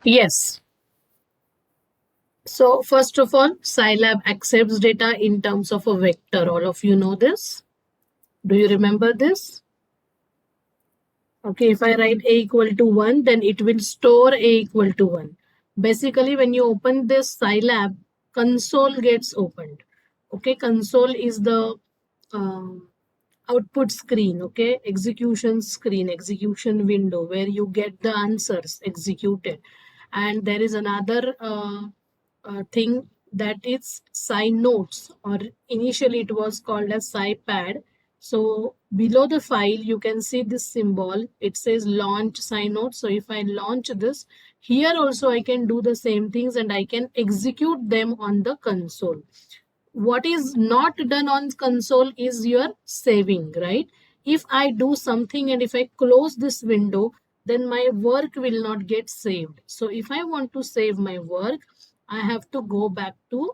Yes. So first of all, Scilab accepts data in terms of a vector. All of you know this. Do you remember this? Okay, if I write a equal to 1, then it will store a equal to 1. Basically, when you open this Scilab, console gets opened. Okay, console is the um, output screen, okay, execution screen, execution window where you get the answers executed. And there is another thing that is SciNotes, or initially it was called as SciPad. So below the file, you can see this symbol. It says launch SciNotes. So if I launch this, here also I can do the same things and I can execute them on the console. What is not done on console is your saving, right? If I do something and if I close this window, then my work will not get saved. So if I want to save my work, I have to go back to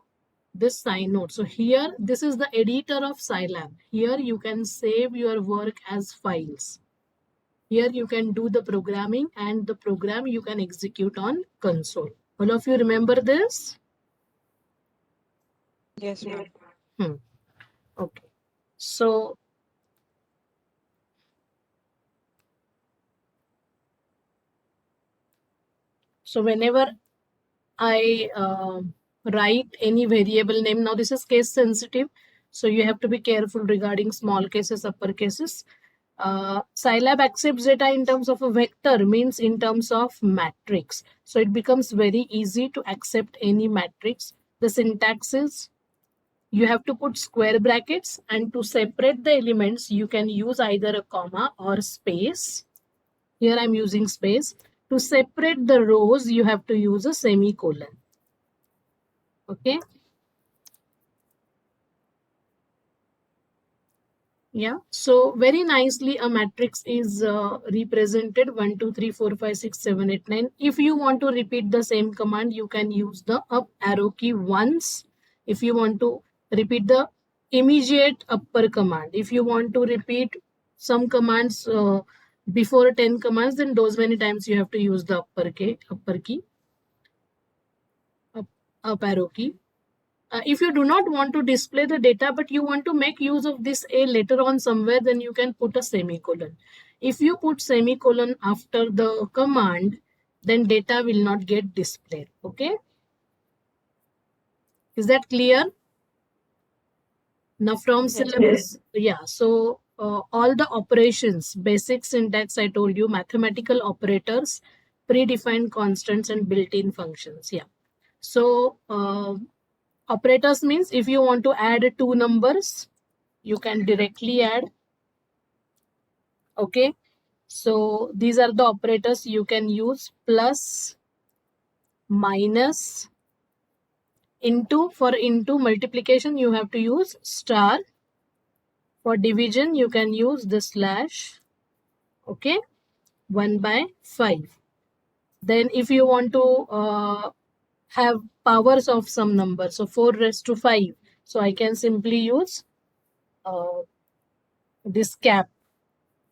this SciNote. So here, this is the editor of Scilab. Here you can save your work as files. Here you can do the programming and the program you can execute on console. All of you remember this? Yes, ma'am. Okay. So whenever I write any variable name, now this is case sensitive, so you have to be careful regarding small cases, upper cases. Scilab accepts data in terms of a vector, means in terms of matrix. So it becomes very easy to accept any matrix. The syntax is you have to put square brackets, and to separate the elements, you can use either a comma or space. Here I'm using space. To separate the rows, you have to use a semicolon. Okay. Yeah. So very nicely, a matrix is represented 1, 2, 3, 4, 5, 6, 7, 8, 9. If you want to repeat the same command, you can use the up arrow key once. If you want to repeat the immediate upper command, if you want to repeat some commands before 10 commands, then those many times you have to use the upper key, up arrow key. If you do not want to display the data, but you want to make use of this a later on somewhere, then you can put a semicolon. If you put semicolon after the command, then data will not get displayed. Okay. Is that clear? Now from syllabus, yeah. So all the operations, basic syntax I told you, mathematical operators, predefined constants and built-in functions. Yeah. So operators means if you want to add two numbers, you can directly add. Okay. So these are the operators you can use: plus, minus, into. For into multiplication, you have to use star. For division, you can use the slash. Okay. 1/5. Then if you want to have powers of some number, so 4 raised to 5. So I can simply use this cap.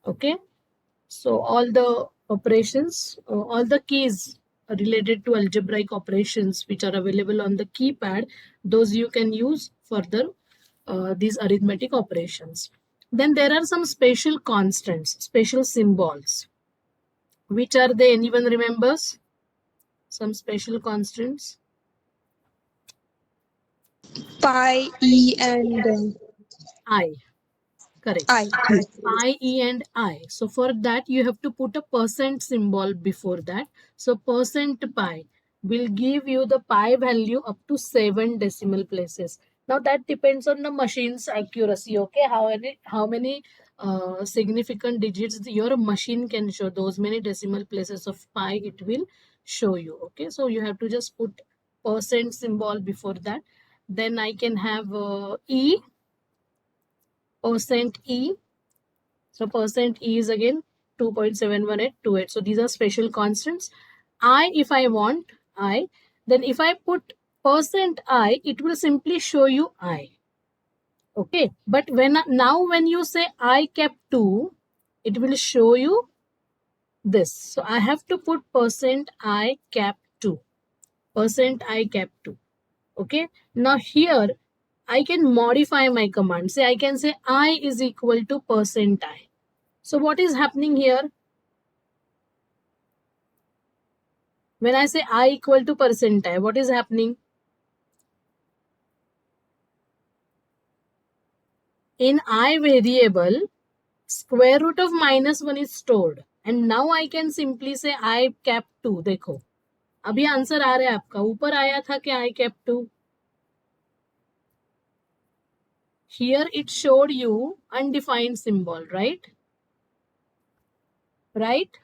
Okay. So all the operations, all the keys related to algebraic operations which are available on the keypad, those you can use for these arithmetic operations. Then there are some special constants, special symbols. Which are they? Anyone remembers? Some special constants? Pi, E, and I. Correct. I. Pi, E, and I. So for that, you have to put a percent symbol before that. So percent pi will give you the pi value up to 7 decimal places. Now that depends on the machine's accuracy. Okay, how many significant digits your machine can show, those many decimal places of pi it will show you. Okay, so you have to just put percent symbol before that. Then I can have E, percent E. So percent E is again 2.71828. So these are special constants. I, if I want I, then if I put percent I, it will simply show you I. Okay. But when you say I kept 2, it will show you this. So I have to put %I cap 2. %I cap 2. Okay. Now here I can modify my command. Say I can say I is equal to %I. So what is happening here? When I say I equal to %I, what is happening? In I variable, square root of -1 is stored. And now I can simply say I cap 2. देखो अभी answer आ रहा है आपका. ऊपर आया था कि I cap 2. Here it showed you undefined symbol, right? Right?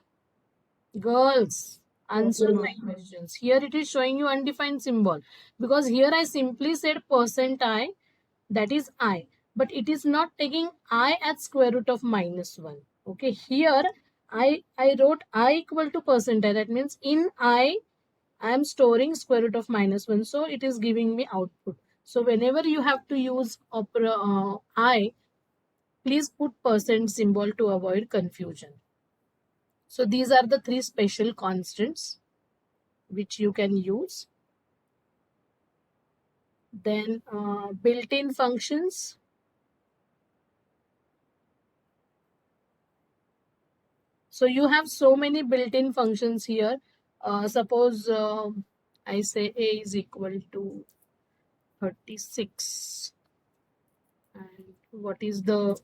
Girls, answer my questions. Here it is showing you undefined symbol. Because here I simply said %I, that is I. But it is not taking I at square root of -1. Okay, here I wrote I equal to %I. That means in I am storing square root of -1. So it is giving me output. So whenever you have to use I, please put % symbol to avoid confusion. So these are the 3 special constants which you can use. Then built-in functions. So you have so many built-in functions here. Suppose I say A is equal to 36. And what is the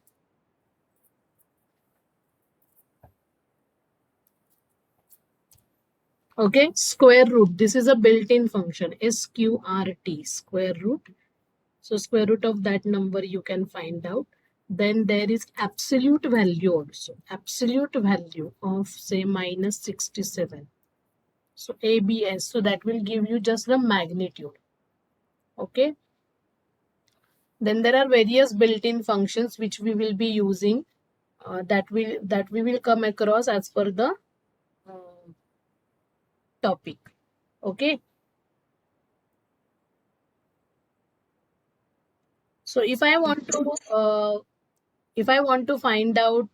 square root? This is a built-in function, SQRT, square root. So square root of that number you can find out. Then there is absolute value also. Absolute value of say -67. So ABS. So that will give you just the magnitude. Okay. Then there are various built-in functions which we will be using that we will come across as per the topic. Okay. So if I want to find out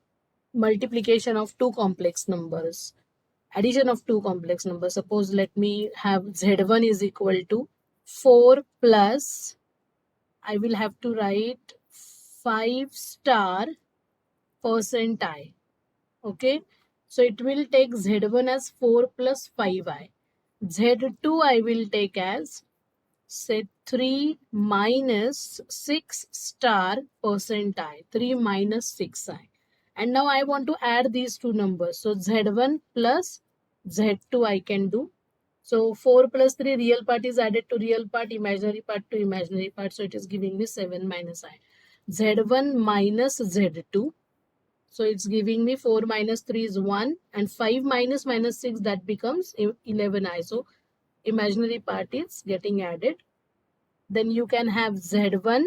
multiplication of two complex numbers, addition of two complex numbers, suppose let me have Z1 is equal to 4 plus, I will have to write 5 star %I. Okay. So it will take Z1 as 4 plus 5i. Z2 I will take as say 3 minus 6 star %I. 3 minus 6i. And now I want to add these two numbers. So Z1 plus Z2 I can do. So 4 plus 3, real part is added to real part, imaginary part to imaginary part. So it is giving me 7 minus I. Z1 minus Z2. So it's giving me 4 minus 3 is 1. And 5 minus minus 6, that becomes 11i. So imaginary part is getting added. Then you can have Z1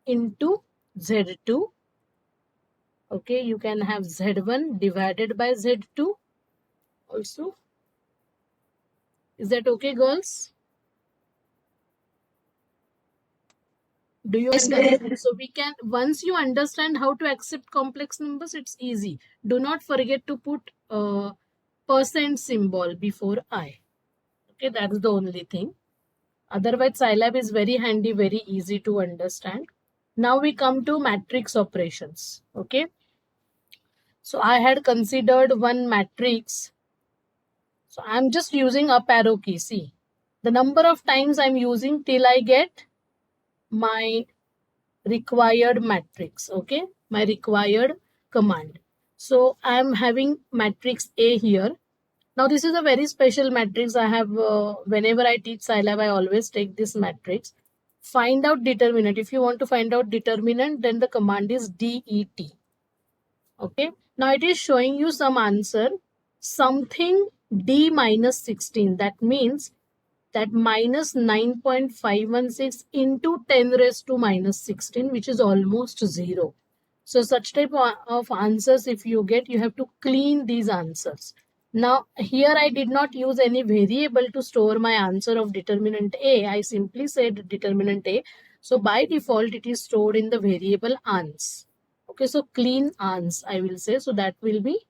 into Z2. Okay, you can have Z1 divided by Z2 also. Is that okay, girls? Do you understand? So we can, once you understand how to accept complex numbers, it's easy. Do not forget to put % symbol before I. Okay, that's the only thing. Otherwise, Scilab is very handy, very easy to understand. Now we come to matrix operations. Okay. So I had considered one matrix. So I'm just using up arrow key. See, the number of times I'm using till I get my required matrix. Okay, my required command. So I'm having matrix A here. Now this is a very special matrix. I have whenever I teach Scilab, I always take this matrix. Find out determinant. If you want to find out determinant, then the command is DET. Okay. Now it is showing you some answer. Something D minus 16. That means that minus 9.516 into 10 raised to minus 16, which is almost 0. So such type of answers, if you get, you have to clean these answers. Now here I did not use any variable to store my answer of determinant A. I simply said determinant A. So by default, it is stored in the variable ans. Okay, so clean ans I will say. So that will be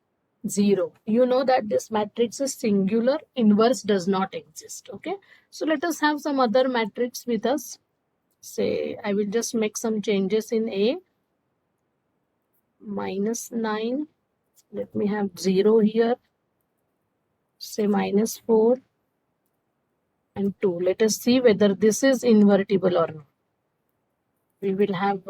0. You know that this matrix is singular, inverse does not exist. Okay, so let us have some other matrix with us. Say I will just make some changes in A. -9. Let me have 0 here. Say -4 and 2. Let us see whether this is invertible or not. We will have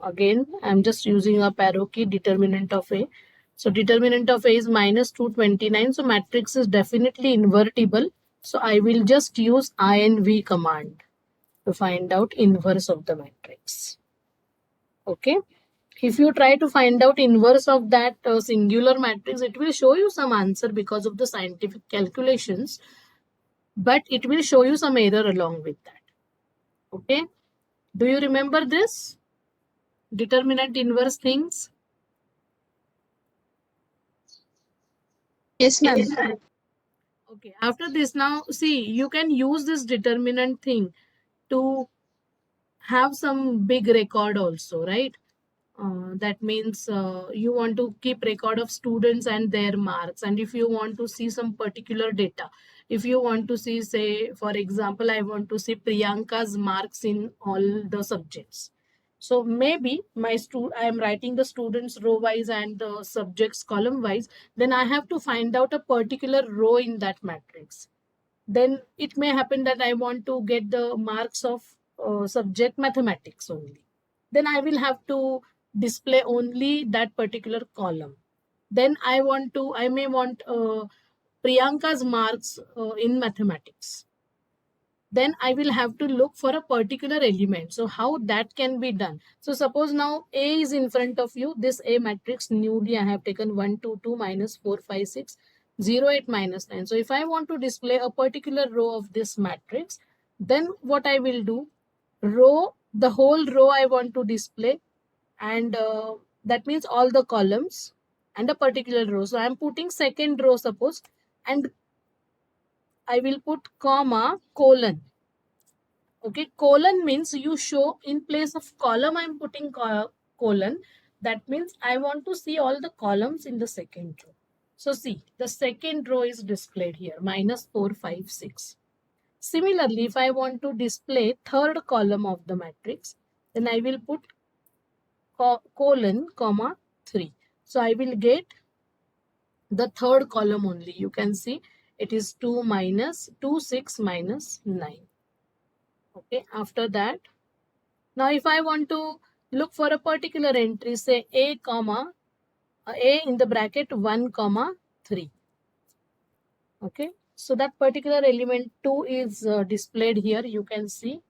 again, I'm just using a arrow key, determinant of A. So determinant of A is -229. So matrix is definitely invertible. So I will just use INV command to find out inverse of the matrix. Okay. If you try to find out inverse of that singular matrix, it will show you some answer because of the scientific calculations, but it will show you some error along with that. Okay. Do you remember this? Determinant inverse things? Yes, ma'am. Okay, after this, now see, you can use this determinant thing to have some big record also, right? That means you want to keep record of students and their marks. And if you want to see some particular data, if you want to see, say, for example, I want to see Priyanka's marks in all the subjects. So maybe I am writing the students row wise and the subjects column wise. Then I have to find out a particular row in that matrix. Then it may happen that I want to get the marks of subject mathematics only. Then I will have to display only that particular column. Then I may want Priyanka's marks in mathematics. Then I will have to look for a particular element. So how that can be done? So suppose now A is in front of you. This A matrix newly I have taken 1, 2, 2, -4, 5, 6, 0, 8, -9. So if I want to display a particular row of this matrix, then what I will do, the whole row I want to display, and that means all the columns and a particular row. So I'm putting second row, suppose, and I will put comma colon. Okay, colon means you show in place of column, I'm putting colon. That means I want to see all the columns in the second row. So see, the second row is displayed here, -4, 5, 6. Similarly, if I want to display third column of the matrix, then I will put colon, comma, 3. So I will get the third column only. You can see it is 2, -2, 6, -9. Okay, after that, now if I want to look for a particular entry, say A comma, A in the bracket 1 comma 3. Okay, so that particular element 2 is displayed here. You can see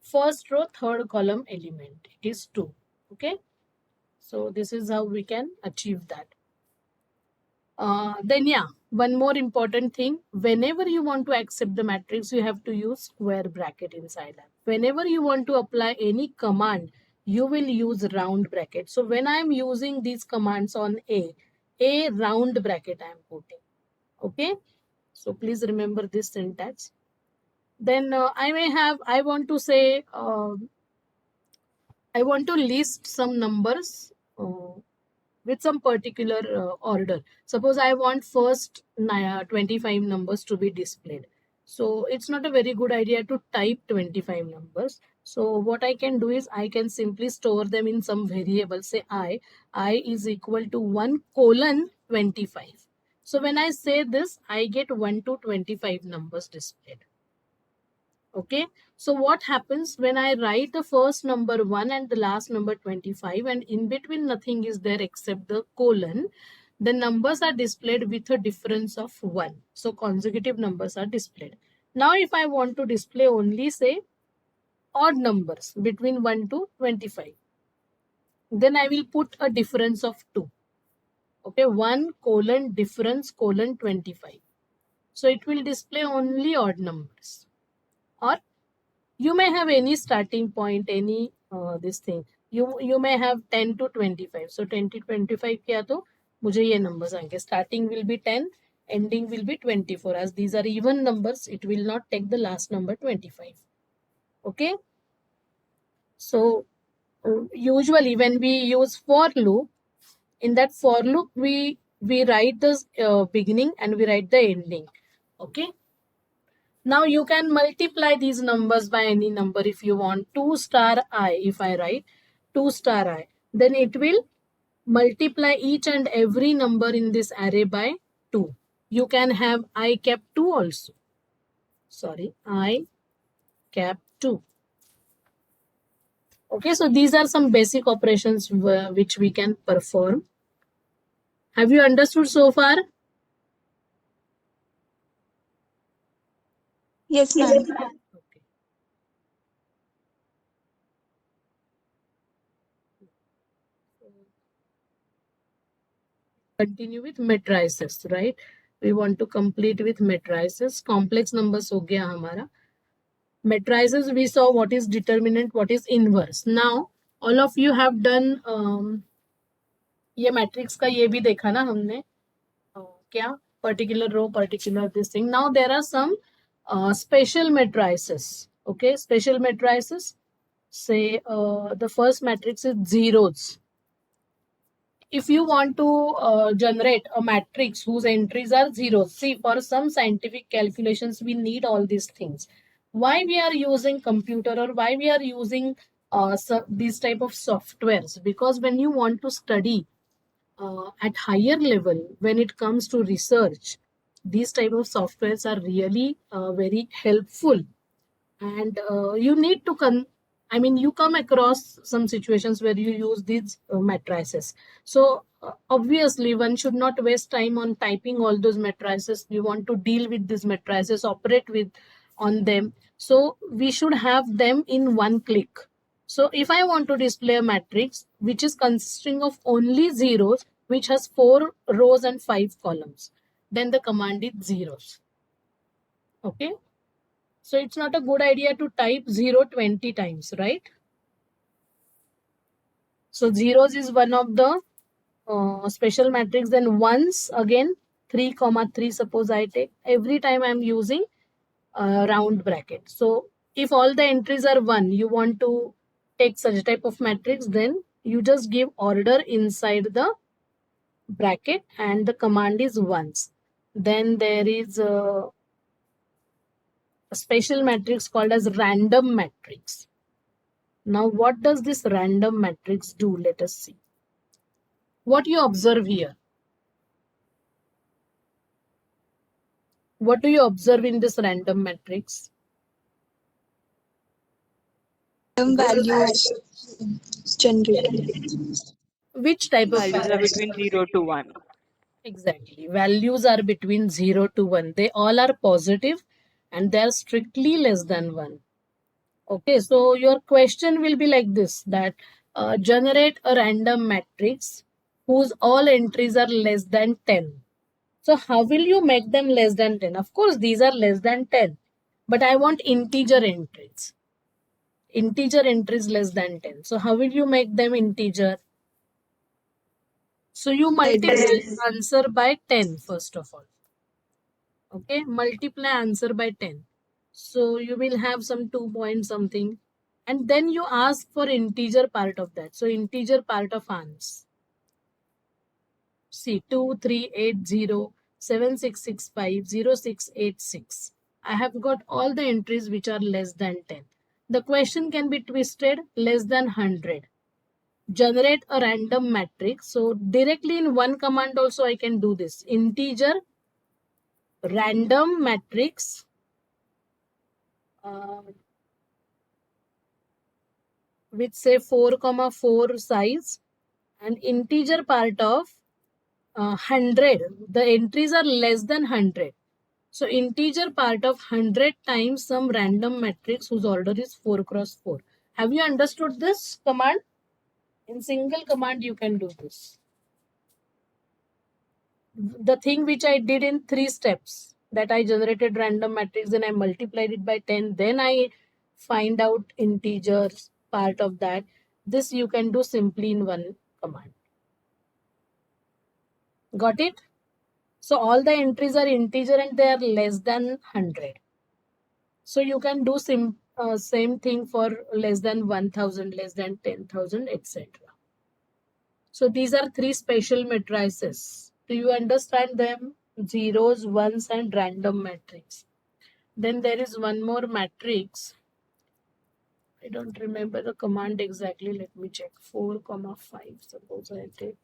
first row, third column element. It is 2. Okay, so this is how we can achieve that. Then yeah, one more important thing, whenever you want to accept the matrix, you have to use square bracket inside that. Whenever you want to apply any command, you will use round bracket. So when I am using these commands on A round bracket I am putting. Okay, so please remember this syntax. Then I want to say, I want to list some numbers with some particular order. Suppose I want first 25 numbers to be displayed. So it's not a very good idea to type 25 numbers. So what I can do is I can simply store them in some variable. Say I is equal to 1 colon 25. So when I say this, I get 1 to 25 numbers displayed. Okay, so what happens when I write the first number 1 and the last number 25, and in between nothing is there except the colon, the numbers are displayed with a difference of 1. So consecutive numbers are displayed. Now if I want to display only, say, odd numbers between 1 to 25, then I will put a difference of 2. Okay, 1 colon difference colon 25. So it will display only odd numbers. Or you may have any starting point, any this thing. You may have 10 to 25. So 10 to 25 किया तो मुझे ये numbers आएंगे. Starting will be 10, ending will be 24. As these are even numbers, it will not take the last number 25. Okay. So usually when we use for loop, in that for loop we we write the beginning and we write the ending. Okay. Now you can multiply these numbers by any number if you want. 2 star I, if I write 2 star I, then it will multiply each and every number in this array by 2. You can have I cap 2 also. Sorry, I cap 2. Okay, so these are some basic operations which we can perform. Have you understood so far? Yes, ma'am. Okay. Continue with matrices, right? We want to complete with matrices. Complex numbers हो गया हमारा. Matrices we saw what is determinant, what is inverse. Now all of you have done ये matrix का ये भी देखा ना हमने क्या particular row, particular this thing. Now there are some special matrices. Okay, special matrices. Say the first matrix is zeros. If you want to generate a matrix whose entries are zeros, see, for some scientific calculations we need all these things. Why we are using computer or why we are using these type of softwares? Because when you want to study at higher level, when it comes to research, these type of softwares are really very helpful. And you need to you come across some situations where you use these matrices. So obviously one should not waste time on typing all those matrices. We want to deal with these matrices, operate with on them, so we should have them in one click. So if I want to display a matrix which is consisting of only zeros, which has 4 rows and 5 columns, then the command is zeros. Okay, so it's not a good idea to type 0 20 times, right? So zeros is one of the special matrix. Then ones, again 3 comma 3, suppose I take, every time I'm using round bracket. So if all the entries are 1, you want to take such type of matrix, then you just give order inside the bracket and the command is ones. Then there is a special matrix called as random matrix. Now, what does this random matrix do? Let us see. What you observe here? What do you observe in this random matrix? Values generated. Which type of Values are values? between 0 to 1. Exactly. Values are between 0 to 1. They all are positive and they are strictly less than 1. Okay, so your question will be like this, that generate a random matrix whose all entries are less than 10. So how will you make them less than 10? Of course, these are less than 10, but I want integer entries. Integer entries less than 10. So how will you make them integer? So you multiply answer by 10 first of all. Okay, multiply answer by 10. So you will have some 2 point something. And then you ask for integer part of that. So integer part of ans. See, 2380 7665 0686. I have got all the entries which are less than 10. The question can be twisted, less than 100. Generate a random matrix. So directly in one command also I can do this. Integer random matrix with say 4,4 size and integer part of 100. The entries are less than 100. So integer part of 100 times some random matrix whose order is 4 cross 4. Have you understood this command? In single command you can do this. The thing which I did in 3 steps, that I generated random matrix, then I multiplied it by 10, then I find out integers part of that. This you can do simply in one command. Got it? So all the entries are integer and they are less than 100. So you can do same thing for less than 1000, less than 10,000, etc. So these are 3 special matrices. Do you understand them? Zeros, ones, and random matrix. Then there is one more matrix. I don't remember the command exactly. Let me check. 4, 5. Suppose I did.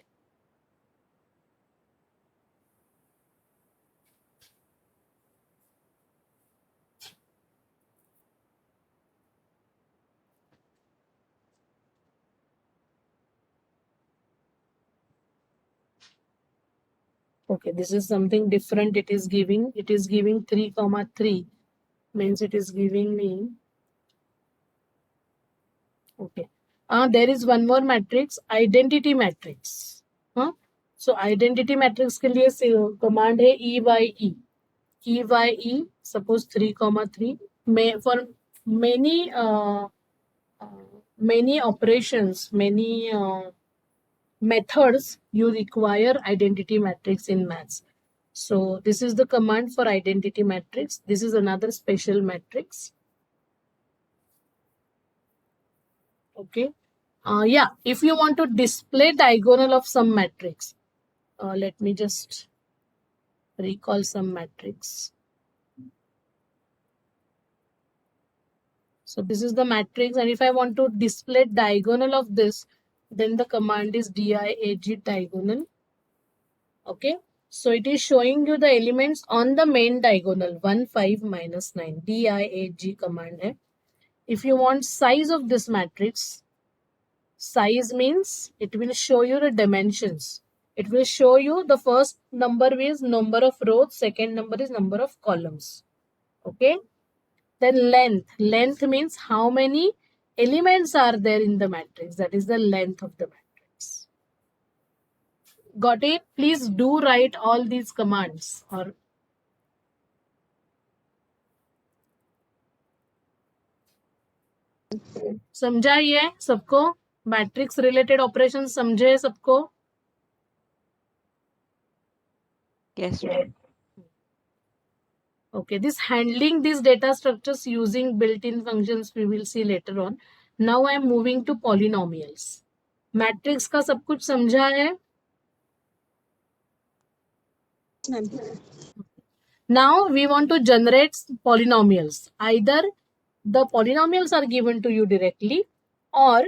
Okay, this is something different. It is giving 3, 3. Means it is giving me. Okay. There is one more matrix, identity matrix. Huh? So identity matrix के लिए command है EYE. EYE, suppose 3, 3. For many operations, many methods, you require identity matrix in maths. So this is the command for identity matrix. This is another special matrix. Okay. Yeah, if you want to display diagonal of some matrix, let me just recall some matrix. So this is the matrix, and if I want to display diagonal of this, then the command is diag diagonal. Okay. So it is showing you the elements on the main diagonal 1, 5, -9. diag command hai. If you want size of this matrix, size means it will show you the dimensions. It will show you the first number is number of rows, second number is number of columns. Okay. Then length. Length means how many elements are there in the matrix. That is the length of the matrix. Got it? Please do write all these commands. Or समझा ये सबको? Matrix related operation समझे सबको? Yes. Okay, this handling these data structures using built-in functions we will see later on. Now I am moving to polynomials. Matrix का सब कुछ समझा है? Now we want to generate polynomials. Either the polynomials are given to you directly, or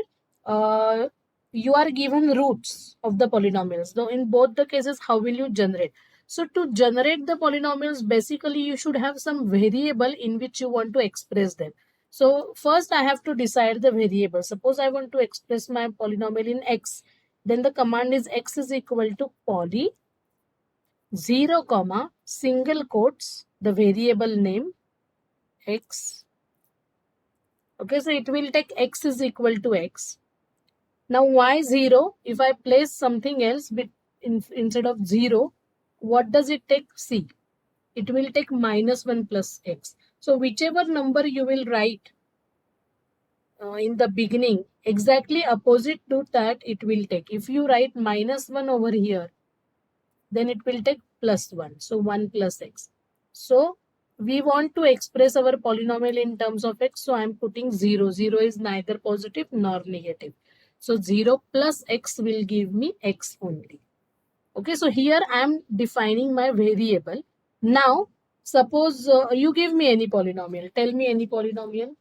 you are given roots of the polynomials. So in both the cases, how will you generate? So to generate the polynomials, basically you should have some variable in which you want to express them. So first I have to decide the variable. Suppose I want to express my polynomial in x. Then the command is x is equal to poly 0, single quotes, the variable name x. Okay, so it will take x is equal to x. Now why 0? If I place something else instead of 0, what does it take? C. It will take -1 plus x. So whichever number you will write in the beginning, exactly opposite to that it will take. If you write -1 over here, then it will take +1. So 1 plus x. So we want to express our polynomial in terms of x. So I am putting 0. 0 is neither positive nor negative. So 0 plus x will give me x only. Okay, so here I am defining my variable. Now, suppose you give me any polynomial. Tell me any polynomial.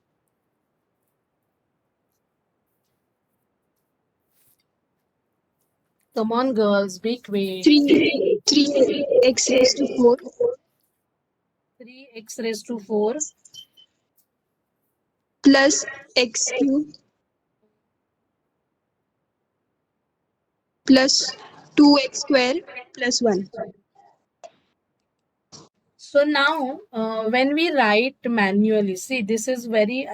Come on, girls, be quick. 3x raised to 4 3x raised to 4 plus x cube plus 2x square plus 1. So now, when we write manually, see, this is very,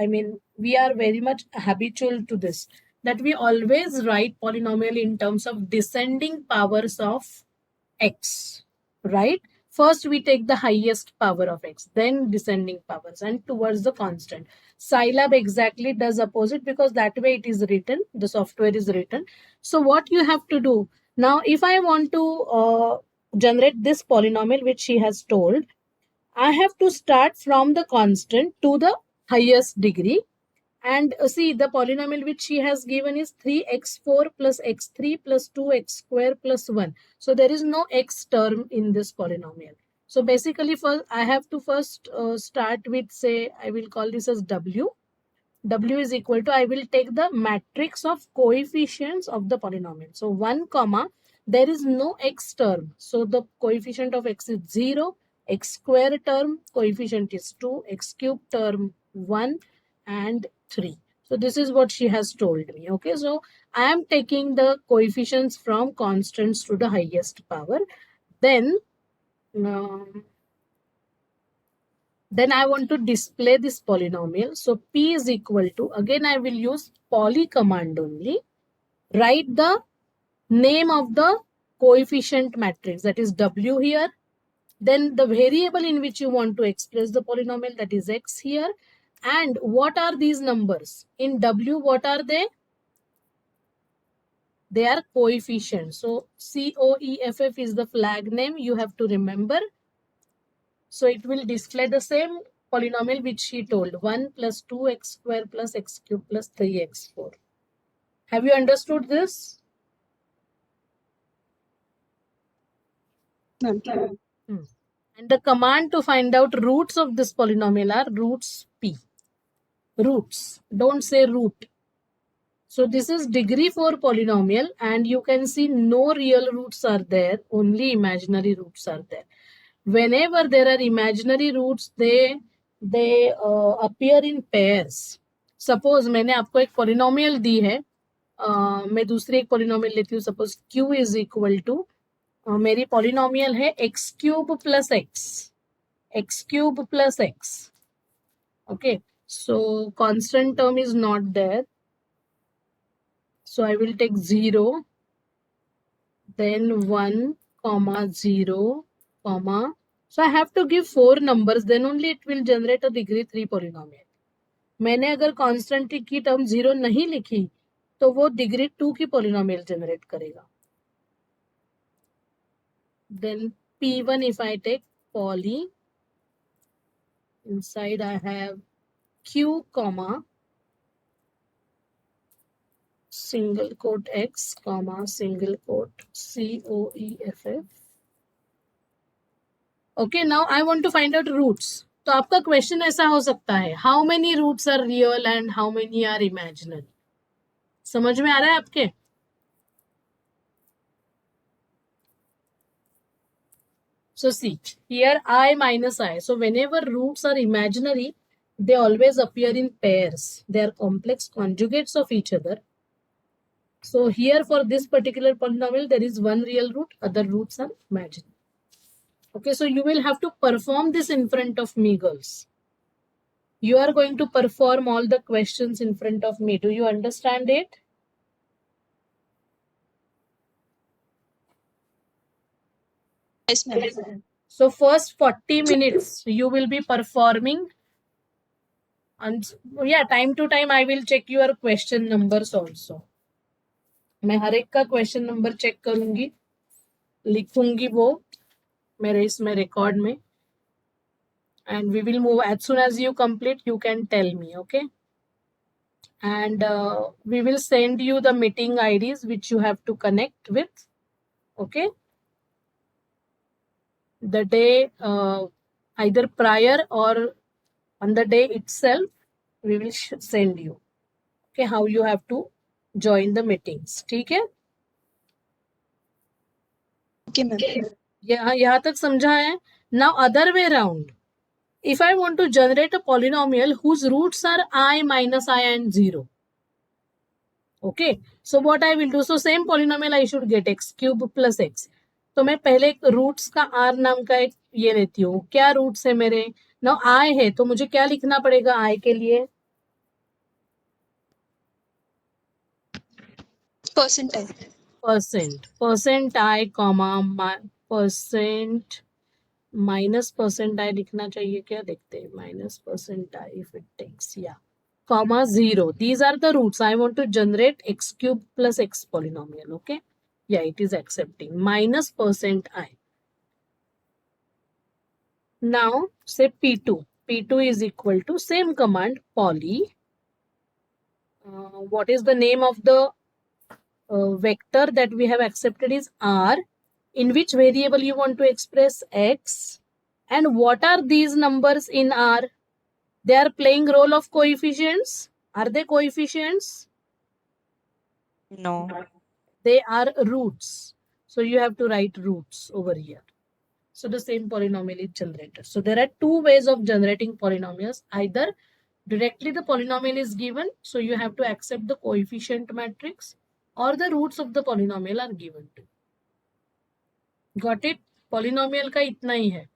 we are very much habitual to this, that we always write polynomial in terms of descending powers of x, right? First, we take the highest power of x, then descending powers, and towards the constant. Scilab exactly does opposite, because that way it is written, the software is written. So what you have to do, now if I want to generate this polynomial which she has told, I have to start from the constant to the highest degree, And see, the polynomial which she has given is 3x4 plus x3 plus 2x square plus 1. So there is no x term in this polynomial. So basically, first I have to start with, say, I will call this as w. W is equal to, I will take the matrix of coefficients of the polynomial. So 1 comma, there is no x term. So the coefficient of x is 0, x square term coefficient is 2, x cube term 1 and 3. So this is what she has told me. Okay, so I am taking the coefficients from constants to the highest power. Then I want to display this polynomial. So P is equal to, again I will use poly command only. Write the name of the coefficient matrix, that is W here. Then the variable in which you want to express the polynomial, that is X here. And what are these numbers? In W, what are they? They are coefficients. So COEFF is the flag name, you have to remember. So it will display the same polynomial which she told, 1 plus 2x square plus x cube plus 3x4. Have you understood this? Ma'am. And the command to find out roots of this polynomial are roots p. Roots. Don't say root. So this is degree 4 polynomial, and you can see no real roots are there, only imaginary roots are there. Whenever there are imaginary roots, they appear in pairs. Suppose मैंने आपको एक polynomial दी है, मैं दूसरी एक polynomial लेती हूँ. Suppose q is equal to, मेरी polynomial है x cube plus x. X cube plus x. Okay, so constant term is not there. So I will take 0, then 1, comma 0, comma. So I have to give 4 numbers, then only it will generate a degree 3 polynomial. मैंने अगर constant की term 0 नहीं लिखी, तो वो degree 2 की polynomial generate करेगा. Then P1, if I take poly, inside I have q, comma, single quote x, comma, single quote COEFF. Okay, now I want to find out roots. तो आपका question ऐसा हो सकता है, how many roots are real and how many are imaginary. समझ में आ रहा है आपके? So see, here I minus I. So whenever roots are imaginary, they always appear in pairs. They are complex conjugates of each other. So here for this particular polynomial, there is one real root, other roots are imaginary. Okay, so you will have to perform this in front of me, girls. You are going to perform all the questions in front of me. Do you understand it? Yes, ma'am. So first 40 minutes you will be performing, and yeah, time to time I will check your question numbers also. मैं हर एक का question number check करूंगी, लिखूंगी वो मेरे इसमें record में, and we will move as soon as you complete. You can tell me, okay? And we will send you the meeting IDs which you have to connect with, okay? The day either prior or on the day itself, we will send you, okay, how you have to join the meetings. ठीक है? Okay, ma'am. यहाँ तक समझा है? Now other way around. If I want to generate a polynomial whose roots are I minus I and 0. Okay, so what I will do, so same polynomial I should get x cube plus x. तो मैं पहले एक roots का r नाम का एक ये लेती हूँ. क्या रूट्स है मेरे? नाउ I है, तो मुझे क्या लिखना पड़ेगा I के लिए? Percent I, comma percent minus percent I लिखना चाहिए क्या? देखते हैं. Minus percent I if it takes, yeah, comma 0. These are the roots. I want to generate x cube plus x polynomial. Okay, yeah, it is accepting. Minus percent I. Now say P2. P2 is equal to same command, poly, what is the name of the vector that we have accepted is r, in which variable you want to express x, and what are these numbers in r? They are playing role of coefficients. Are they coefficients? No. They are roots. So you have to write roots over here. So the same polynomial is generated. So there are two ways of generating polynomials. Either directly the polynomial is given, so you have to accept the coefficient matrix, or the roots of the polynomial are given to you. Got it? Polynomial का इतना ही है.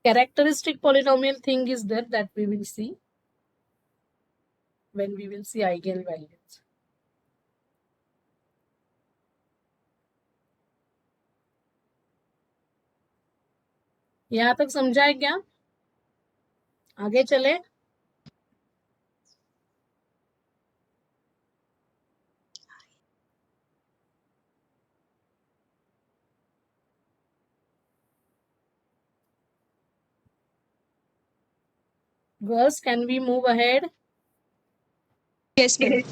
Characteristic polynomial thing is there that we will see when we will see eigenvalues. यहाँ तक समझा है क्या? आगे चले. Girls, can we move ahead? Yes, ma'am.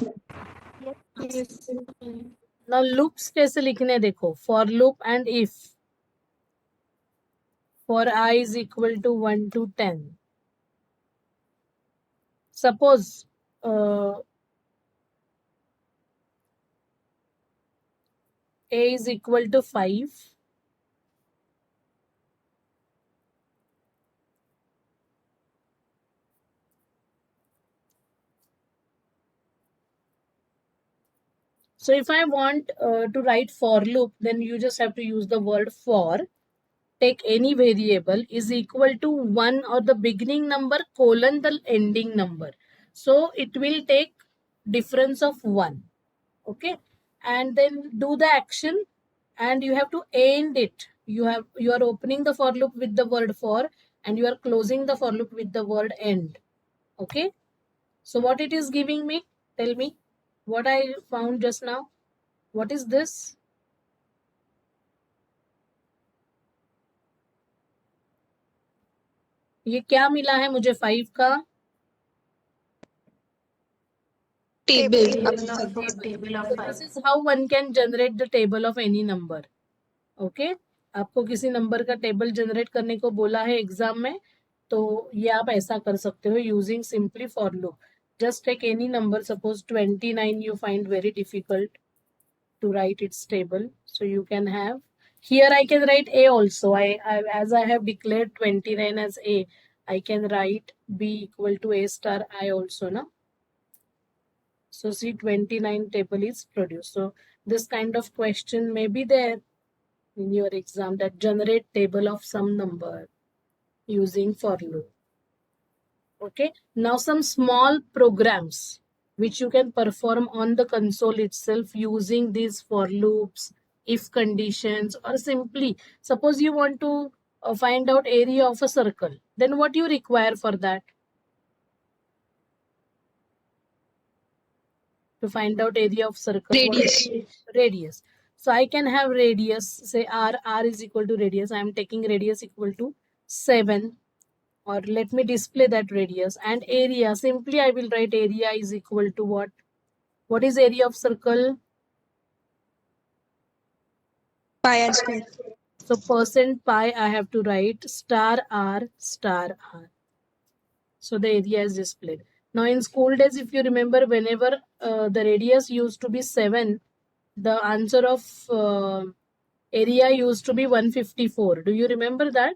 Now loops कैसे लिखने देखो. For loop and if. For I is equal to 1 to 10. Suppose A is equal to 5. So if I want to write for loop, then you just have to use the word for. Take any variable is equal to 1 or the beginning number colon the ending number. So it will take difference of 1. Okay. And then do the action and you have to end it. You are opening the for loop with the word for and you are closing the for loop with the word end. Okay. So what it is giving me? Tell me what I found just now. What is this? ये क्या मिला है मुझे 5 का? Table. This is how one can generate the table of any number. Okay? आपको किसी number का table generate करने को बोला है एग्जाम में, तो ये आप ऐसा कर सकते हो using simply for loop. Just take any number. Suppose 29 you find very difficult to write its table. So you can have, here I can write A also. As I have declared 29 as A, I can write B equal to A star I also, na? So see 29 table is produced. So this kind of question may be there in your exam, that generate table of some number using for loop. Okay. Now some small programs which you can perform on the console itself using these for loops, if conditions, or simply suppose you want to find out area of a circle. Then what you require for that? To find out area of circle. Radius. Radius. So I can have radius, say r is equal to radius. I am taking radius equal to 7, or let me display that radius, and area. Simply I will write area is equal to what? What is area of circle? Pi r square. So percent pi I have to write star r star r. So the area is displayed. Now in school days, if you remember, whenever the radius used to be 7, the answer of area used to be 154. Do you remember that?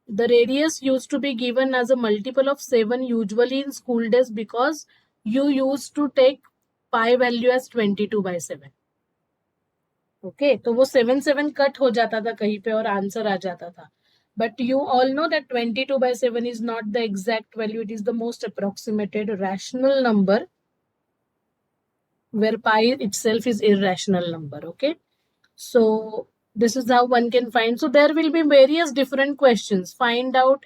The radius used to be given as a multiple of 7 usually in school days, because you used to take pi value as 22/7. Okay, तो वो 7 cut हो जाता था कहीं पे और answer आ जाता था. But you all know that 22/7 is not the exact value. It is the most approximated rational number, where pi itself is irrational number. Okay. So this is how one can find. So there will be various different questions. Find out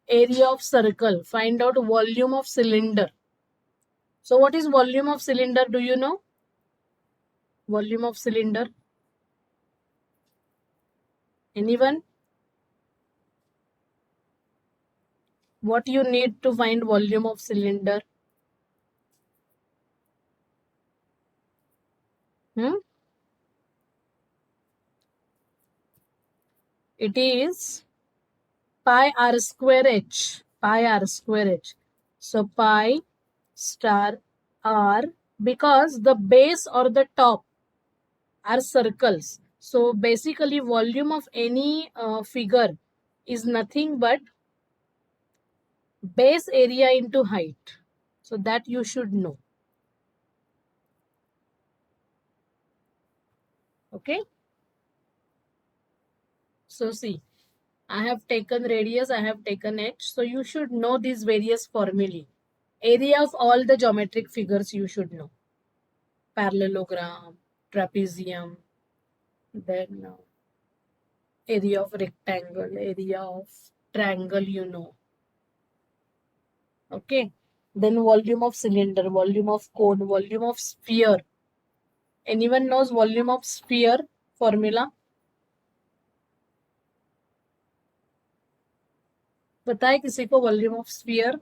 area of circle. Find out volume of cylinder. So what is volume of cylinder? Do you know? Volume of cylinder? Anyone? what you need to find volume of cylinder? It is pi r square h. Pi r square h. So pi star r, because the base or the top are circles. So basically volume of any figure is nothing but base area into height. So that you should know. Okay. So see, I have taken radius, I have taken h. So you should know these various formulae. Area of all the geometric figures you should know. Parallelogram, trapezium, then area of rectangle, area of triangle, you know. Okay. Then volume of cylinder, volume of cone, volume of sphere. Anyone knows volume of sphere formula? बताए किसी को volume of sphere?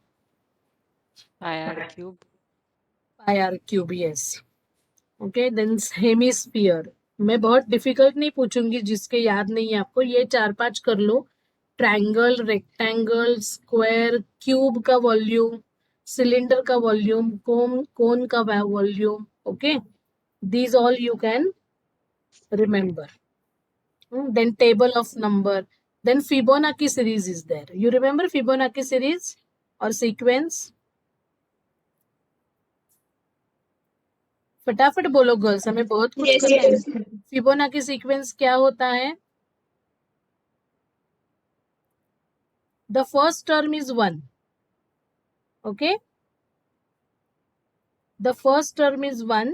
Pi r cube. pi r cube, yes. Okay, then hemisphere. मैं बहुत difficult नहीं पूछूंगी, जिसके याद नहीं है आपको ये 4-5 कर लो. ट्रायंगल, रेक्टेंगल, स्क्वायर, क्यूब का वॉल्यूम, सिलेंडर का वॉल्यूम, कोन का volume. Okay, these all you can remember. Then table of number. Then Fibonacci series is there. You remember Fibonacci series or sequence? फटाफट बोलो गर्ल्स, हमें बहुत कुछ करना है. फिबोनाची सीक्वेंस क्या होता है? The first term is 1. Okay, the first term is 1.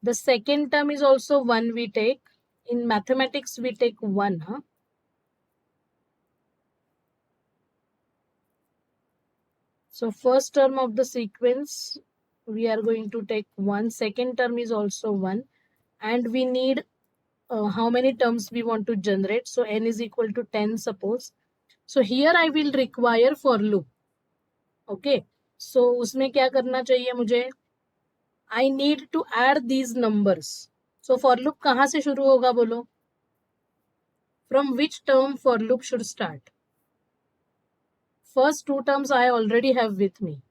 The second term is also 1. We take in mathematics, we take 1. हाँ, so first term of the sequence we are going to take 1. Second term is also 1, and we need how many terms we want to generate. So n is equal to 10 suppose. So here I will require for loop. Okay, so उसमें क्या करना चाहिए मुझे? I need to add these numbers. So for loop कहाँ से शुरू होगा बोलो? From which term for loop should start? First 2 terms I already have with me.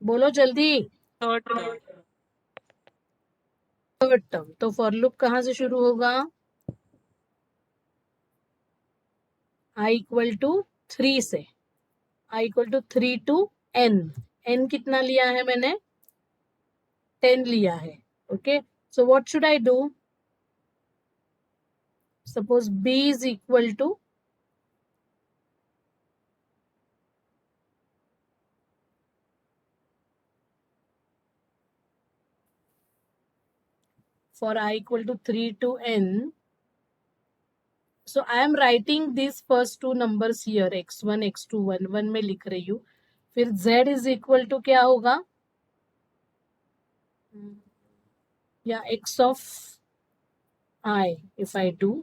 बोलो जल्दी. Third term. Third term. तो फॉर लूप कहाँ से शुरू होगा? i equal to 3 say. i equal to 3 to n. n कितना लिया है मैंने? 10 लिया है. Okay, so what should I do? Suppose b is equal to for I equal to 3 to n. So I am writing these first 2 numbers here, x1, x2, 1 में लिख रही हूँ. फिर z is equal to क्या होगा? या x of I, if I do,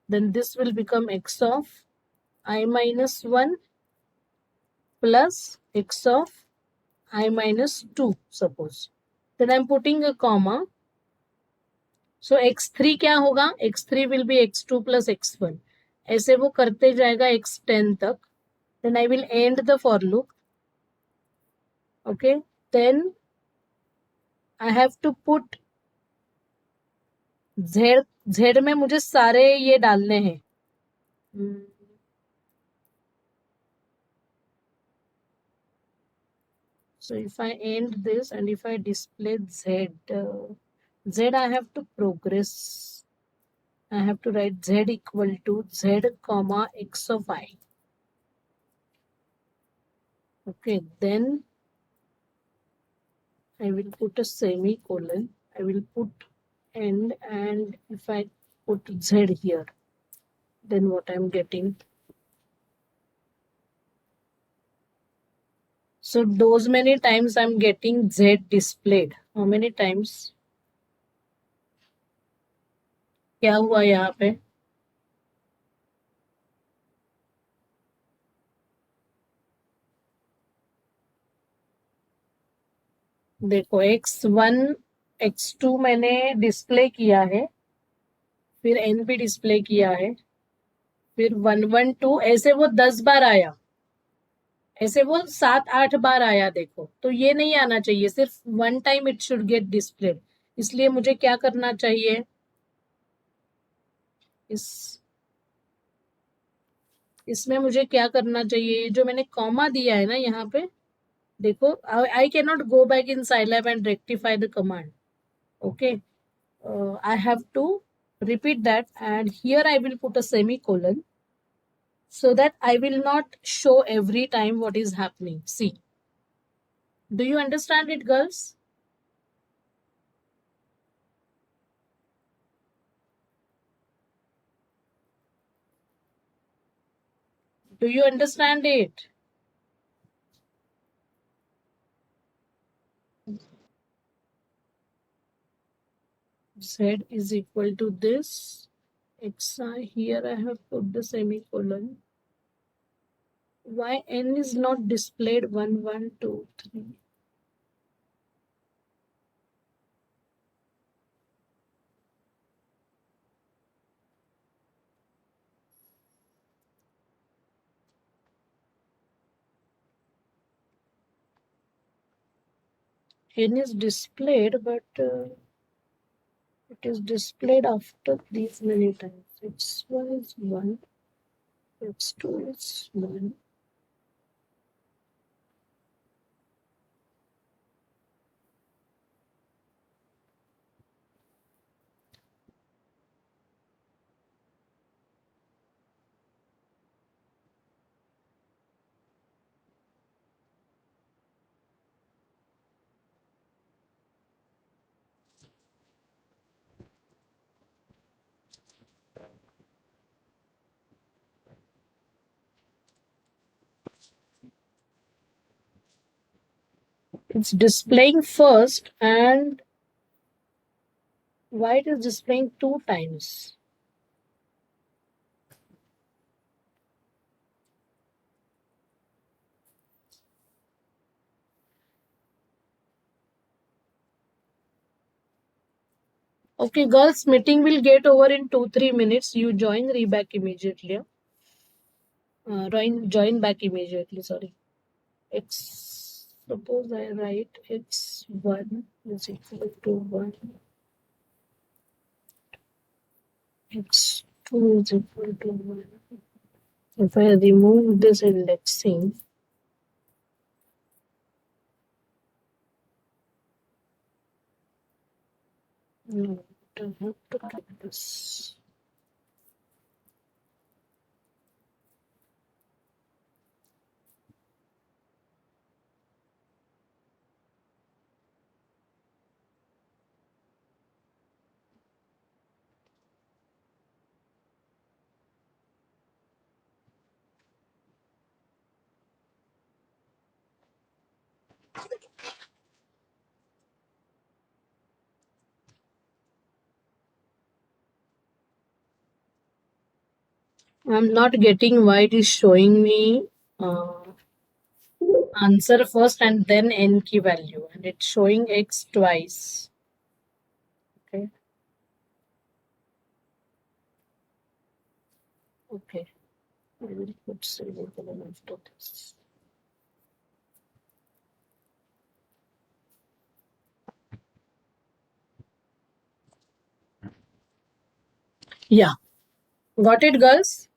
then this will become x of I minus 1 plus x of I minus 2 suppose. Then I am putting a comma. So x3 क्या होगा? x3 will be x2 plus x1. ऐसे वो करते जाएगा x10 तक. Then I will end the for loop. Okay, then I have to put z में मुझे सारे ये डालने हैं. So if I end this and if I display z, I have to progress. I have to write z equal to z comma x of I. Okay, then I will put a semicolon. I will put end, and if I put z here, then what I'm getting? So those many times I'm getting z displayed. How many times? क्या हुआ यहाँ पे? देखो x1 x2 मैंने display किया है, फिर n भी डिस्प्ले किया है, फिर 1 1 2 ऐसे वो 10 बार आया, ऐसे वो 7 8 बार आया। देखो तो ये नहीं आना चाहिए, सिर्फ one time it should get displayed. इसलिए मुझे क्या करना चाहिए, इस इसमें मुझे क्या करना चाहिए, जो मैंने कॉमा दिया है ना यहाँ पे, देखो I can not go back in Scilab and rectify the command. Okay, I have to repeat that, and here I will put a semicolon so that I will not show every time what is happening. See, do you understand it, girls? Do you understand it? Z is equal to this xi. Here I have put the semicolon. Why n is not displayed 1 1 2 3? N is displayed, but it is displayed after these many times. X1 is 1, x2 is 1. It's displaying first, and why it is displaying 2 times? Okay, girls, meeting will get over in 2 3 minutes. You join reback immediately. Join back immediately. Sorry. Suppose I write x1 is equal to 1, x2 is equal to 1. If I remove this indexing, no, I have to get this. I'm not getting why it is showing me answer first and then n key value, and it's showing x twice. Okay. Okay. I will put semicolon after this. Yeah. Got it, girls?